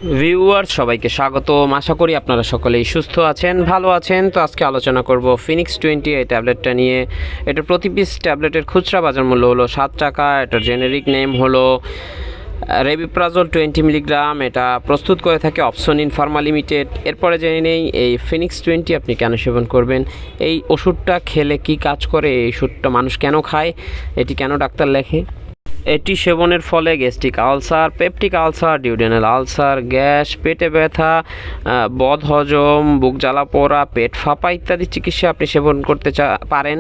Viewers সবাইকে স্বাগতম। আশা করি আপনারা সকলেই সুস্থ আছেন, ভালো আছেন। তো আজকে আলোচনা করব ফিনিক্স 20 এই ট্যাবলেটটা নিয়ে। এটার প্রতি পিস ট্যাবলেটের খুচরা বাজার মূল্য হলো 7 টাকা। এটার জেনেরিক নেম হলো রেবিপ্রাজল 20 মিলিগ্রাম। এটা প্রস্তুত করে থাকে অপসনিন ফার্মা লিমিটেড। এরপরে জেনে নেই এই ফিনিক্স 20 আপনি কেন সেবন করবেন, এই ওষুধটা খেলে কি কাজ করে, এই ওষুধটা মানুষ কেন খায়, এটি কেন ডাক্তার লেখে। এটি সেবনের ফলে gastric ulcer, peptic ulcer, duodenal ulcer, gas, পেটে ব্যথা, বদহজম, বুক জ্বালা পোড়া, পেট ফাঁপা ইত্যাদি চিকিৎসা আপনি সেবন করতে পারেন।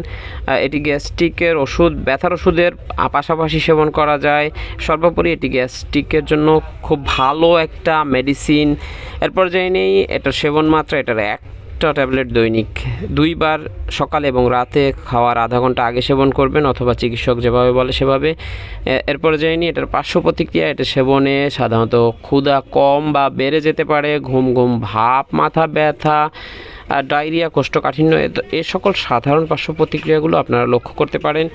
এটি গ্যাস্ট্রিকের ওষুধ, ব্যথার ওষুধের পাশাপাশি সেবন করা যায়। সর্বোপরি এটি গ্যাস্ট্রিকের জন্য খুব ভালো একটা মেডিসিন। এরপর জেনে নেই এটার সেবন মাত্রা। এটার একটা ট্যাবলেট দৈনিক 2 বার সকালে এবং রাতে খাওয়ার আধা ঘন্টা আগে সেবন করবেন, অথবা চিকিৎসক যেভাবে বলে সেভাবে। এরপরে জেনে নিই এটার পার্শ্ব প্রতিক্রিয়া। এটা সেবনে সাধারণত ক্ষুধা কম বা বেড়ে যেতে পারে, ঘুম ঘুম ভাব, মাথা ব্যথা, ডায়রিয়া, কোষ্ঠকাঠিন্য, এ সকল সাধারণ পার্শ্ব প্রতিক্রিয়াগুলো আপনারা লক্ষ্য করতে পারেন।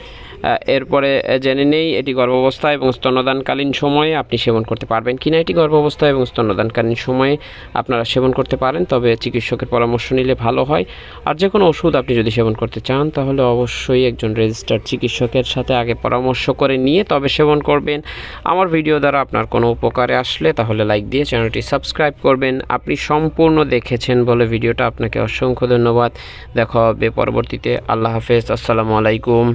এরপরে জেনে নেই এটি গর্ভাবস্থা এবং স্তন্যদানকালীন সময়ে আপনি সেবন করতে পারবেন কিনা। এটি গর্ভাবস্থা এবং স্তন্যদানকালীন সময়ে আপনারা সেবন করতে পারেন, তবে চিকিৎসকের পরামর্শ নিলে ভালো হয়। আর যে কোনো ওষুধ আপনি যদি সেবন করতে চান তাহলে অবশ্যই একজন রেজিস্টার্ড চিকিৎসকের সাথে আগে পরামর্শ করে নিয়ে তবে সেবন করবেন। আমার ভিডিও দ্বারা আপনার কোনো উপকারে আসলে তাহলে লাইক দিয়ে চ্যানেলটি সাবস্ক্রাইব করবেন। আপনি সম্পূর্ণ দেখেছেন বলে ভিডিওটা আপনাকে অসংখ্য ধন্যবাদ। দেখা হবে পরবর্তীতে। আল্লাহ হাফেজ, আসসালামু আলাইকুম।